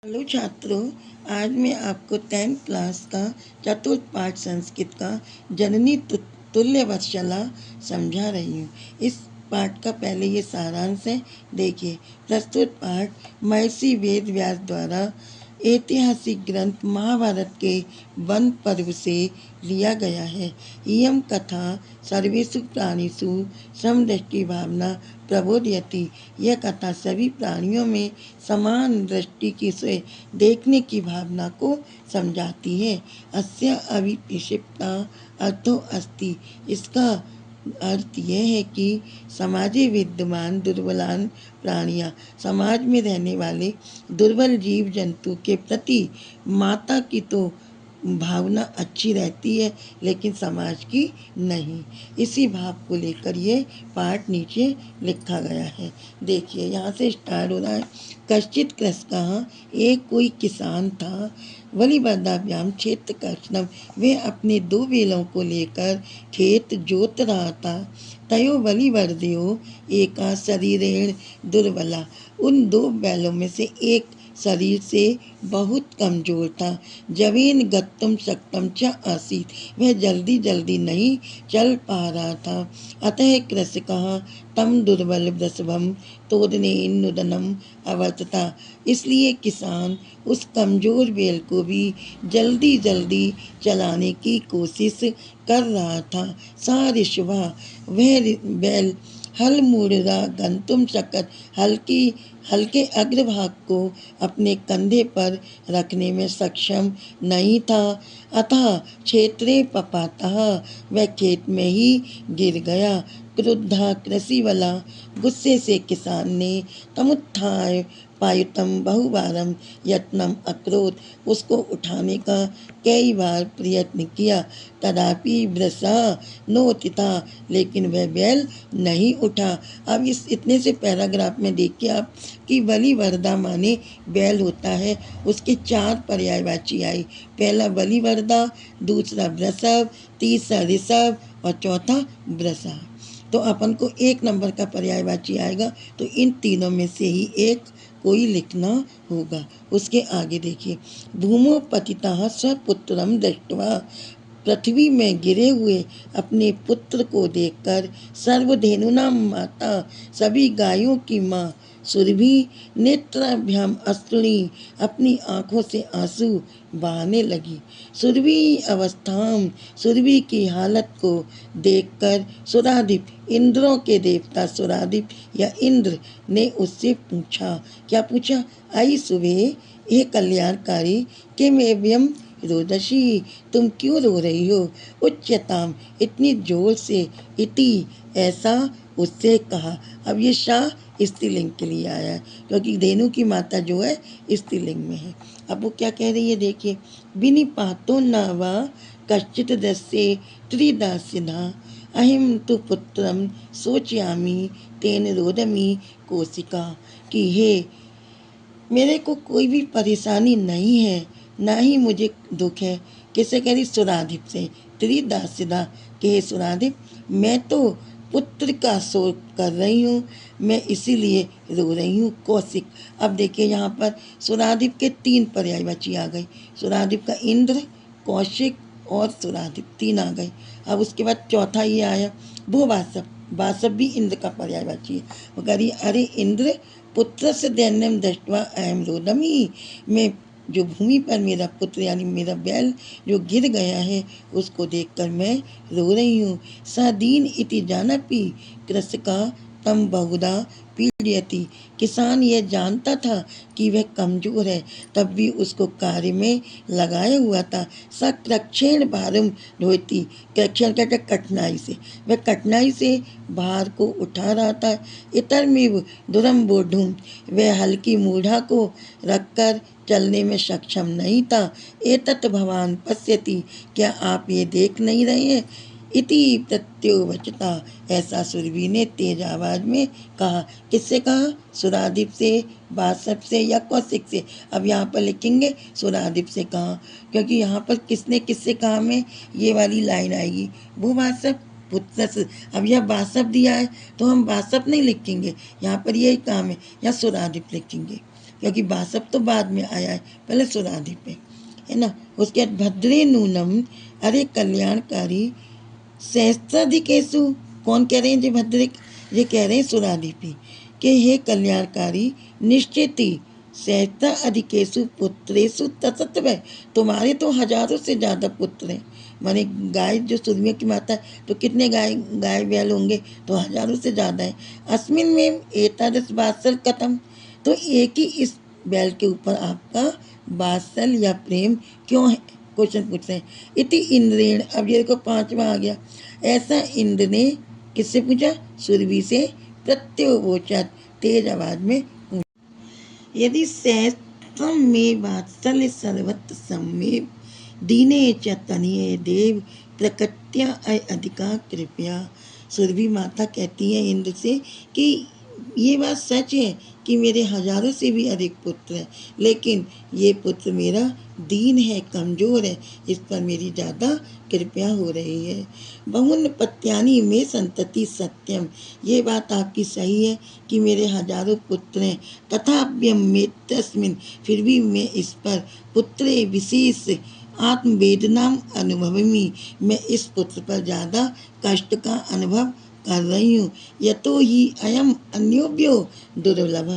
Hello छात्रों, आज मैं आपको 10th क्लास का चतुर्थ पाठ संस्कृत का जननी तुल्य वत्सला समझा रही हूँ। इस पाठ का पहले ये सारांश है। देखिए, प्रस्तुत पाठ महर्षि वेद व्यास द्वारा ऐतिहासिक ग्रंथ महाभारत के वन पर्व से लिया गया है। इयं कथा सर्वेषु प्राणिषु समदृष्टि भावना प्रबोधयति। यह कथा सभी प्राणियों में समान दृष्टि की से देखने की भावना को समझाती है। अस्य अविक्षिप्ता अर्थो अस्ति। इसका अर्थ यह है कि समाजे विद्यमान दुर्बलान प्राणियाँ, समाज में रहने वाले दुर्बल जीव जंतु के प्रति माता की तो भावना अच्छी रहती है, लेकिन समाज की नहीं। इसी भाव को लेकर ये पाठ नीचे लिखा गया है। देखिए, यहाँ से स्टार्ट हो रहा है। कश्चित कृषकः, एक कोई किसान था, वलिवर्दाभ्याम क्षेत्र कर्षणम, वे अपने 2 बैलों को लेकर खेत जोत रहा था। तयो वलिवर्दयो एका शरीरेण दुर्बला, उन 2 बैलों में से एक शरीर से बहुत कमजोर था। जवीन गत्तुम शक्तम च आसीत, वह जल्दी जल्दी नहीं चल पा रहा था। अतः कृषकः तम दुर्बल वृषभम तोदने नुदनम अवर्तता, इसलिए किसान उस कमजोर बैल को भी जल्दी जल्दी चलाने की कोशिश कर रहा था। सा ऋषभा, वह बैल हल मूढ़ा गंतुम शकत, हल्के अग्रभाग को अपने कंधे पर रखने में सक्षम नहीं था। अतः क्षेत्रे पपातः, वह खेत में ही गिर गया। क्रुद्धा कृषि वाला, गुस्से से किसान ने तमुत्थाय पायुतम बहुबारम यत्नम अक्रोध, उसको उठाने का कई बार प्रयत्न किया। तदापि वृषा नोतिता, लेकिन वह बैल नहीं उठा। अब इस इतने से पैराग्राफ में देखिए आप कि बलिवर्दा माने बैल होता है, उसके 4 पर्यायवाची आई। पहला बलिवर्दा, दूसरा वृषभ, तीसरा ऋषभ और चौथा वृषा। तो अपन को 1 नंबर का पर्यायवाची आएगा, तो इन तीनों में से ही एक कोई लिखना होगा। उसके आगे देखिए, भूमो पतितः स्वपुत्रम दृष्ट्वा, पृथ्वी में गिरे हुए अपने पुत्र को देखकर सर्वधेनुनां माता, सभी गायों की माँ सुरभि नेत्राभ्याम अश्रुणी, अपनी आँखों से आंसू बहाने लगी। सुरभि अवस्थाम, सुरभि की हालत को देखकर सुराधिप, इंद्रों के देवता सुराधिप या इंद्र ने उससे पूछा। क्या पूछा? आई सुबह, हे कल्याणकारी, किम एवं रोदसी, तुम क्यों रो रही हो? उच्चताम, इतनी जोर से, इति, ऐसा उससे कहा। अब ये शाह स्त्रीलिंग के लिए आया है, क्योंकि धेनु की माता जो है स्त्रीलिंग में है। अब वो क्या कह रही है, देखिए, विनिपातो न वा कश्चित दस्ये त्रिदास्यधा, अहिम तु पुत्रम सोचयामी तेन रोदमी कोशिका, कि हे, मेरे को कोई भी परेशानी नहीं है, ना ही मुझे दुख है। किसे कह रही? सुराधिप से। त्रिदास्यधा, कि हे सुराधिप, मैं तो पुत्र का शोक कर रही हूँ, मैं इसीलिए रो रही हूँ। कौशिक, अब देखिए यहाँ पर सुराधिप के 3 पर्यायवाची आ गए। सुराधिप का इंद्र, कौशिक और सुराधिप 3 आ गए। अब उसके बाद चौथा ये आया भूवासव, वासव भी इंद्र का पर्यायवाची है। वो कह रही, अरे इंद्र, पुत्र से दैन्यम दृष्ट्वा अहम रोदमी, मैं जो भूमि पर मेरा पुत्र यानी मेरा बैल जो गिर गया है, उसको देखकर मैं रो रही हूँ। सदीन इति जानपि कृषका तम बहुधा पीड़यति, किसान यह जानता था कि वह कमजोर है, तब भी उसको कार्य में लगाया हुआ था। सकृक्षेण भारम ढोती, कृक्षण कहते कठिनाई से, वह कठिनाई से भार को उठा रहा था। इतर में दुरम बोढ़ूम, वह हल्की मूढ़ा को रखकर चलने में सक्षम नहीं था। एतत् भवान पश्यति, क्या आप ये देख नहीं रहे हैं? इति प्रत्योवचता, ऐसा सुरभि ने तेज आवाज में कहा। किससे कहा? सुराधिप से, वासव से या कौशिक से? अब यहाँ पर लिखेंगे सुराधिप से कहा, क्योंकि यहाँ पर किसने किससे कहा में ये वाली लाइन आएगी, भूवासव पुत्र से। अब यह वासव दिया है तो हम वासव नहीं लिखेंगे, यहाँ पर यही काम है, या सुराधिप लिखेंगे। क्योंकि बासप तो बाद में आया है, पहले सुराधि पे, है ना। उसके बाद भद्रे नूनम, अरे कल्याणकारी सहस्त्राधिकेशु, कौन कह रहे हैं जी भद्रिक, ये कह रहे हैं सुराधिपी कि हे कल्याणकारी निश्चित ही सहस्त्र अधिकेशु पुत्रेशु तत्व, तुम्हारे तो हजारों से ज़्यादा पुत्र हैं। माने गाय जो सूर्य की माता है तो कितने गाय बैल होंगे, तो हजारों से ज़्यादा है। अस्मिन में एतादृश वात्सल कथम, तो एक ही इस बैल के ऊपर आपका वात्सल या प्रेम क्यों है, क्वेश्चन पूछ रहे हैं। इति इंद्रेण, अब ये देखो पांचवा आ गया। ऐसा इंद्र ने किससे पूछा, सुरभि से प्रत्युवोचत, तेज आवाज में पूछा। यदि सहस्त्रम में वात्सल्य सर्वत्र सम्मेव दीने च तनीय देव प्रकट्या अधिका कृपया। सुरभि माता कहती है इंद्र से कि ये बात सच है कि मेरे हजारों से भी अधिक पुत्र हैं, लेकिन ये पुत्र मेरा दीन है, कमज़ोर है, इस पर मेरी ज़्यादा कृपया हो रही है। बहुन पत्यानी में संतति सत्यम, ये बात आपकी सही है कि मेरे हजारों पुत्र हैं, तथाप्यम में तस्मिन, फिर भी मैं इस पर पुत्रे विशेष आत्मवेदनाम अनुभवमी, मैं इस पुत्र पर ज़्यादा कष्ट का अनुभव कर रही हूँ। यतो ही अयम अन्योभ्यो दुर्लभ,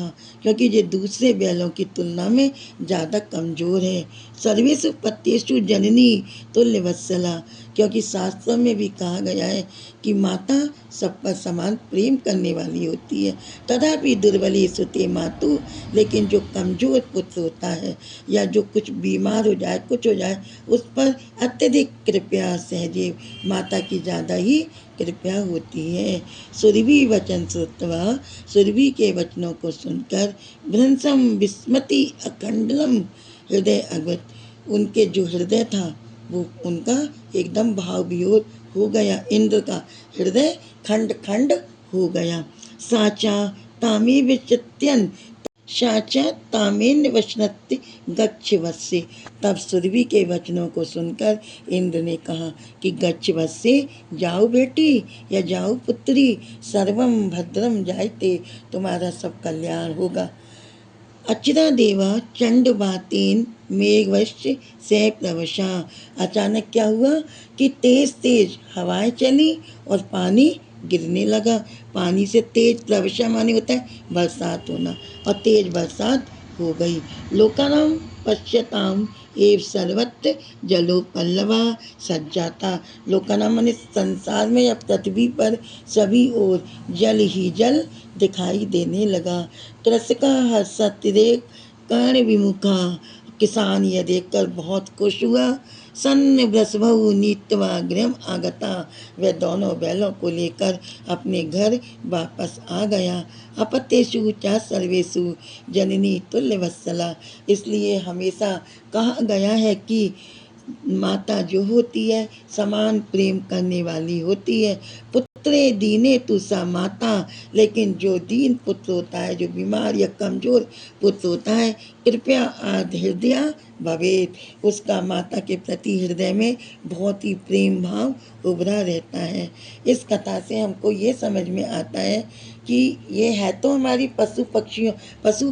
क्योंकि ये दूसरे बैलों की तुलना में ज़्यादा कमज़ोर है। सर्वेषु पत्येषु जननी तुल्यवत्सला, क्योंकि शास्त्रों में भी कहा गया है कि माता सब पर समान प्रेम करने वाली होती है। तथापि दुर्बली सुते मातु, लेकिन जो कमज़ोर पुत्र होता है या जो कुछ बीमार हो जाए, कुछ हो जाए, उस पर अत्यधिक कृपया सहजे माता की ज़्यादा ही कृपया होती है। सुरभि वचन श्रुत्वा, सुरभि के वचनों को सुनकर भ्रंशम विस्मति अखंडलम हृदय अगत, उनके जो हृदय था वो उनका एकदम भाव वियोग हो गया, इंद्र का हृदय खंड खंड हो गया। साचा तामे विचित्यन, साचा तामेन वचनत्ति गच्छ वत्से, तब सुरभि के वचनों को सुनकर इंद्र ने कहा कि गच्छ वत्से, जाओ बेटी या जाओ पुत्री, सर्वम भद्रम जायते, तुम्हारा सब कल्याण होगा। अचिरा देवा चंड बातेन मेघवश्च से प्रवशा, अचानक क्या हुआ कि तेज तेज हवाएं चली और पानी गिरने लगा। पानी से तेज प्रवशा माने होता है बरसात होना, और तेज बरसात हो गई। लोकानाम पश्यताम एव सर्वत्र जलोपल्लवा सज्जाता, लोकानाम माने संसार में या पृथ्वी पर सभी ओर जल ही जल दिखाई देने लगा। कृषका हर्षतिरेक कर्ण विमुखा, किसान यह देखकर बहुत खुश हुआ। सन्न वृषभु नीतवा गृहम आगता, वह दोनों बैलों को लेकर अपने घर वापस आ गया। अपत्येषु च सर्वेषु जननी तुल्यवत्सला, इसलिए हमेशा कहा गया है कि माता जो होती है समान प्रेम करने वाली होती है। पुत्रे दीने तु सा माता, लेकिन जो दीन पुत्र होता है, जो बीमार या कमजोर पुत्र होता है, कृपया आद हृदय भवेत, उसका माता के प्रति हृदय में बहुत ही प्रेम भाव उभरा रहता है। इस कथा से हमको ये समझ में आता है कि ये है तो हमारी पशु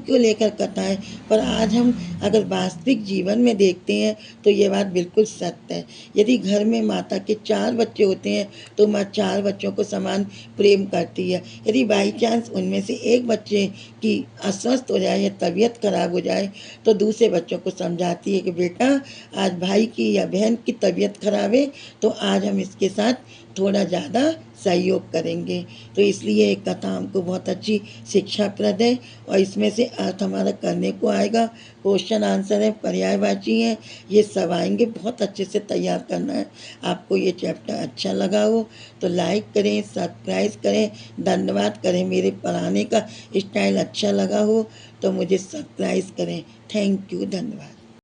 को लेकर कथा है, पर आज हम अगर वास्तविक जीवन में देखते हैं तो ये बात बिल्कुल सत्य है। यदि घर में माता के 4 बच्चे होते हैं तो माँ 4 बच्चों को समान प्रेम करती है। यदि बाई चांस उनमें से एक बच्चे की अस्वस्थ हो जाए या तबीयत खराब हो जाए तो दूसरे बच्चों को समझाती है कि बेटा आज भाई की या बहन की तबीयत खराब है तो आज हम इसके साथ थोड़ा ज़्यादा सहयोग करेंगे। तो इसलिए ये कथा हमको बहुत अच्छी शिक्षाप्रद है और इसमें से अर्थ हमारा करने को आएगा। क्वेश्चन आंसर है, पर्यायवाची हैं, ये सब आएंगे, बहुत अच्छे से तैयार करना है। आपको ये चैप्टर अच्छा लगा हो तो लाइक करें, सब्सक्राइब करें, धन्यवाद करें। मेरे पढ़ाने का स्टाइल अच्छा लगा हो तो मुझे सब्सक्राइब करें। थैंक यू, धन्यवाद।